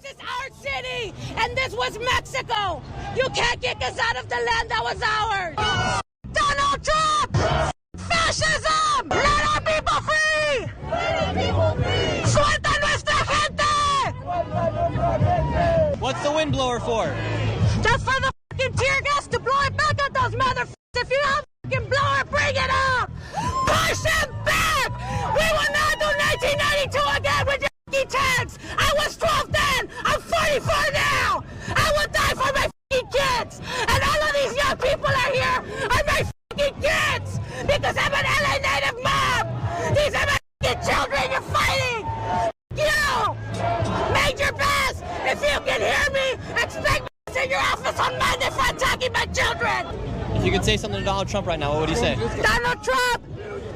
This is our city, and this was Mexico. You can't kick us out of the land that was ours. Donald Trump! Fascism! Let our people free! Suelta nuestra gente! What's the windblower for? Just for the fucking tear gas to blow it back at those motherfuckers. If you have a fucking blower, bring it up! Push them back! We will not do 1992 again with your fucking tanks! I was 12 then! I'm 44 now! I will die for my fucking kids! And all of these young people are here are my fucking kids! Because I'm an LA native mom! These are my fucking children you're fighting! You! Major Bass, if you can hear me, expect me in your office on Monday for attacking my children! If you could say something to Donald Trump right now, what would you say? Donald Trump,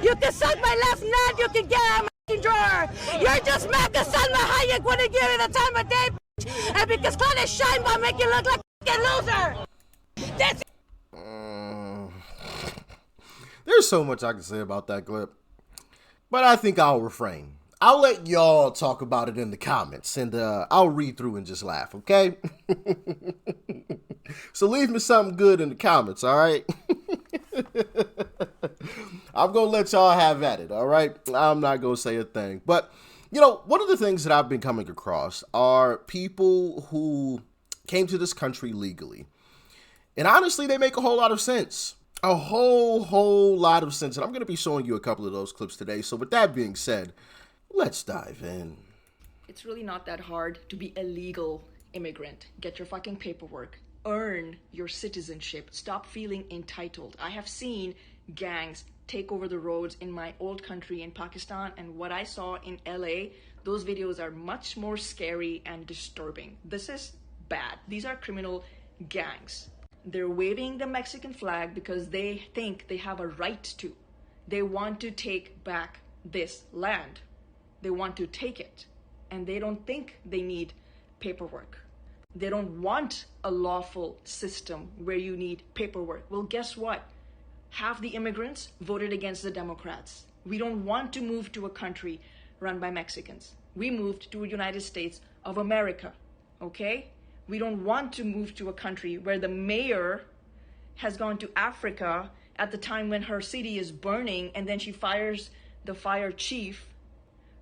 you can suck my left nut, you can get out of my drawer. You're just Mecca Salma Hayek wouldn't give you the time of day, bitch. And because Claudia Sheinbaum make you look like a loser. That's There's so much I can say about that clip, but I think I'll refrain. I'll let y'all talk about it in the comments, and I'll read through and just laugh, okay? So leave me something good in the comments, all right? I'm going to let y'all have at it, all right? I'm not going to say a thing. But, you know, one of the things that I've been coming across are people who came to this country legally. And honestly, they make a whole lot of sense. A whole lot of sense. And I'm going to be showing you a couple of those clips today. So with that being said, let's dive in. It's really not that hard to be a legal immigrant. Get your fucking paperwork. Earn your citizenship. Stop feeling entitled. I have seen gangs take over the roads in my old country in Pakistan, and what I saw in LA, those videos are much more scary and disturbing. This is bad. These are criminal gangs. They're waving the Mexican flag because they think they have a right to. They want to take back this land. They want to take it, and they don't think they need paperwork. They don't want a lawful system where you need paperwork. Well, guess what? Half the immigrants voted against the Democrats. We don't want to move to a country run by Mexicans. We moved to a United States of America, okay? We don't want to move to a country where the mayor has gone to Africa at the time when her city is burning, and then she fires the fire chief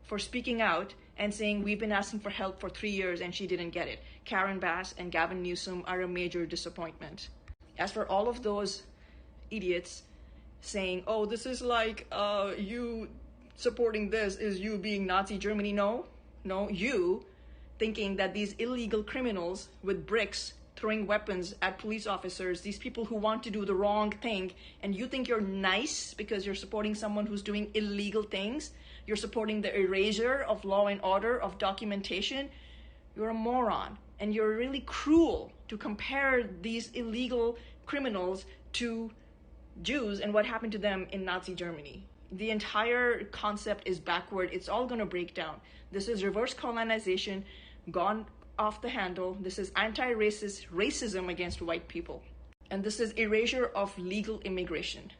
for speaking out and saying, we've been asking for help for 3 years and she didn't get it. Karen Bass and Gavin Newsom are a major disappointment. As for all of those idiots saying, oh, this is like you supporting this is you being Nazi Germany. No, you thinking that these illegal criminals with bricks throwing weapons at police officers, these people who want to do the wrong thing, and you think you're nice because you're supporting someone who's doing illegal things, you're supporting the erasure of law and order, of documentation, you're a moron. And you're really cruel to compare these illegal criminals to Jews and what happened to them in Nazi Germany. The entire concept is backward. It's all going to break down. This is reverse colonization gone off the handle. This is anti-racist racism against white people. And this is erasure of legal immigration.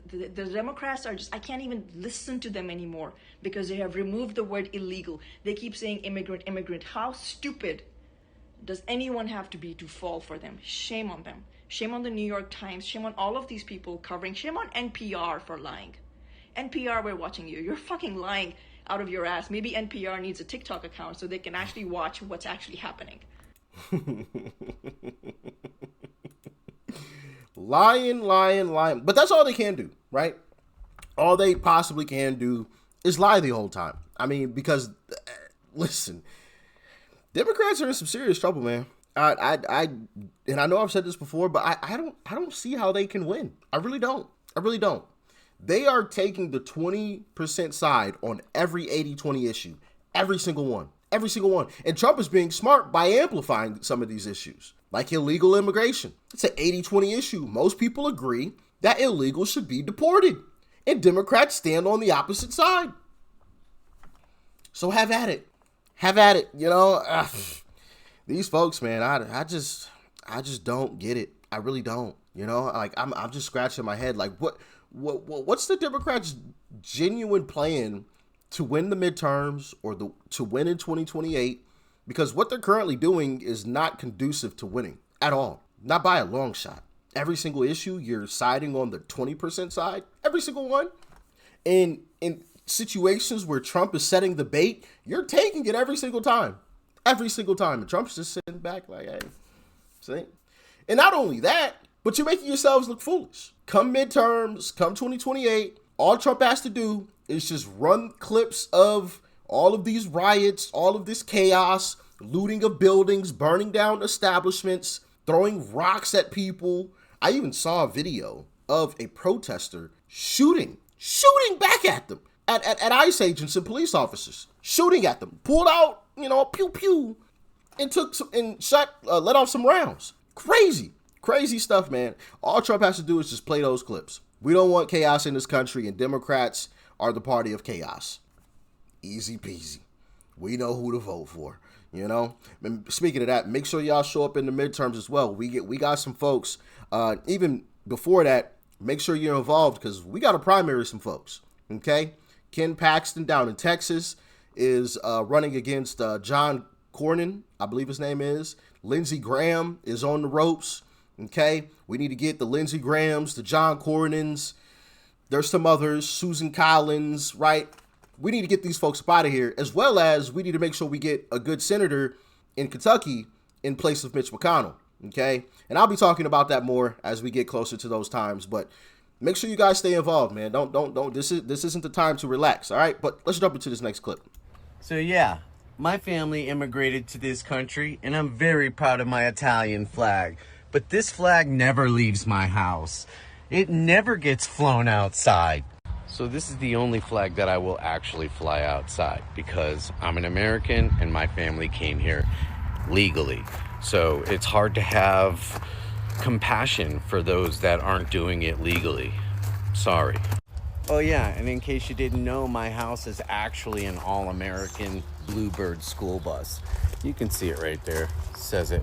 The Democrats are just, I can't even listen to them anymore because they have removed the word illegal. They keep saying immigrant, immigrant. How stupid does anyone have to be to fall for them? Shame on them. Shame on the New York Times. Shame on all of these people covering. Shame on NPR for lying. NPR, we're watching you. You're fucking lying out of your ass. Maybe NPR needs a TikTok account so they can actually watch what's actually happening. Lying. But that's all they can do, right? All they possibly can do is lie the whole time. I mean, because, listen, Democrats are in some serious trouble, man. And I know I've said this before, but I don't see how they can win. I really don't. They are taking the 20% side on every 80-20 issue. Every single one. And Trump is being smart by amplifying some of these issues, like illegal immigration. It's an 80-20 issue. Most people agree that illegals should be deported, and Democrats stand on the opposite side. So have at it. You know, these folks, man, I just don't get it. I really don't. You know, like I'm just scratching my head. Like, what's the Democrats' genuine plan to win the midterms or to win in 2028? because what they're currently doing is not conducive to winning at all. Not by a long shot. Every single issue, you're siding on the 20% side. Every single one. And in situations where Trump is setting the bait, you're taking it every single time. Every single time. And Trump's just sitting back like, hey, see? And not only that, but you're making yourselves look foolish. Come midterms, come 2028, all Trump has to do is just run clips of all of these riots, all of this chaos, looting of buildings, burning down establishments, throwing rocks at people. I even saw a video of a protester shooting back at them, at ICE agents and police officers, shooting at them, pulled out, pew pew, and let off some rounds. Crazy stuff, man. All Trump has to do is just play those clips. We don't want chaos in this country, and Democrats are the party of chaos. Easy peasy. We know who to vote for, And speaking of that, make sure y'all show up in the midterms as well. We got some folks, even before that, make sure you're involved because we got to primary some folks, okay? Ken Paxton down in Texas is running against John Cornyn, I believe his name is. Lindsey Graham is on the ropes, okay? We need to get the Lindsey Grahams, the John Cornyns. There's some others, Susan Collins, right? We need to get these folks up out of here, as well as we need to make sure we get a good senator in Kentucky in place of Mitch McConnell, okay? And I'll be talking about that more as we get closer to those times, but make sure you guys stay involved, man. Don't. This isn't the time to relax, all right? But let's jump into this next clip. So yeah, my family immigrated to this country, and I'm very proud of my Italian flag. But this flag never leaves my house. It never gets flown outside. So this is the only flag that I will actually fly outside because I'm an American and my family came here legally. So it's hard to have compassion for those that aren't doing it legally. Sorry. Oh yeah, and in case you didn't know, my house is actually an all-American Bluebird school bus. You can see it right there. It says it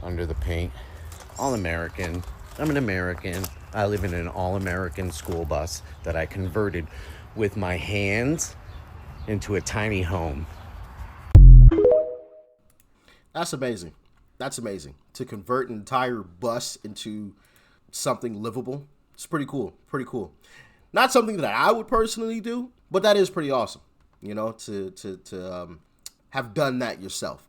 under the paint. All-American. I'm an American. I live in an all-American school bus that I converted with my hands into a tiny home. That's amazing. That's amazing. To convert an entire bus into something livable. It's pretty cool. Pretty cool. Not something that I would personally do, but that is pretty awesome, to have done that yourself.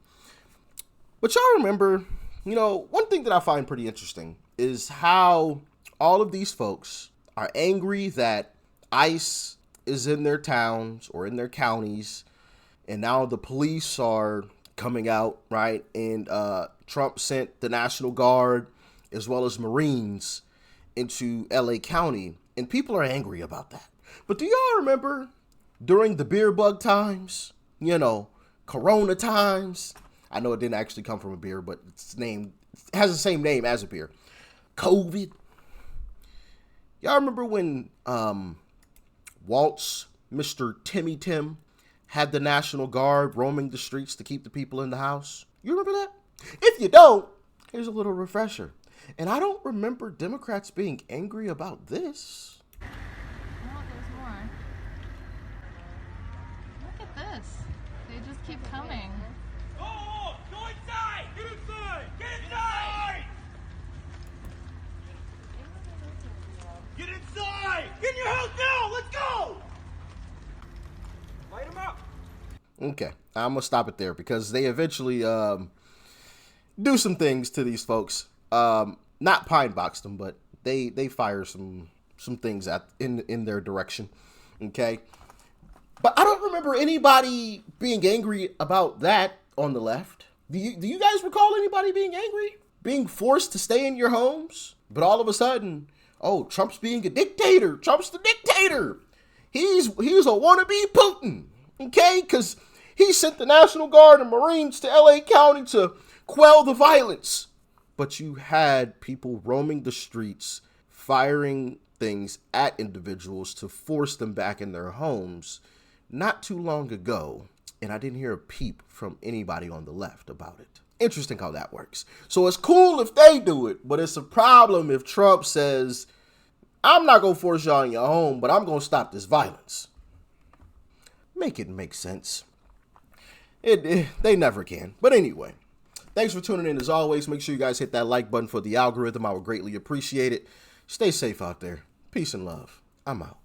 But y'all remember, one thing that I find pretty interesting is how all of these folks are angry that ICE is in their towns or in their counties, and now the police are coming out, right? And Trump sent the National Guard as well as Marines into LA County, and people are angry about that. But do y'all remember during the beer bug times, Corona times? I know it didn't actually come from a beer, but it has the same name as a beer. COVID. Y'all remember when Waltz, Mr. Timmy Tim, had the National Guard roaming the streets to keep the people in the house? You remember that? If you don't, here's a little refresher. And I don't remember Democrats being angry about this. No, there's more. Look at this. They just keep coming. Oh, go inside! Get inside! Get inside! Get inside! Get in your house now! Let's go! Light them up! Okay, I'm going to stop it there because they eventually do some things to these folks. Not pine box them, but they fire some things in their direction. Okay. But I don't remember anybody being angry about that on the left. Do you guys recall anybody being angry? Being forced to stay in your homes? But all of a sudden, oh, Trump's being a dictator. Trump's the dictator. He's a wannabe Putin. Okay? Because he sent the National Guard and Marines to LA County to quell the violence. But you had people roaming the streets, firing things at individuals to force them back in their homes not too long ago. And I didn't hear a peep from anybody on the left about it. Interesting how that works. So it's cool if they do it, but it's a problem if Trump says, I'm not going to force y'all in your home, but I'm going to stop this violence. Make it make sense. They never can. But anyway, thanks for tuning in as always. Make sure you guys hit that like button for the algorithm. I would greatly appreciate it. Stay safe out there. Peace and love. I'm out.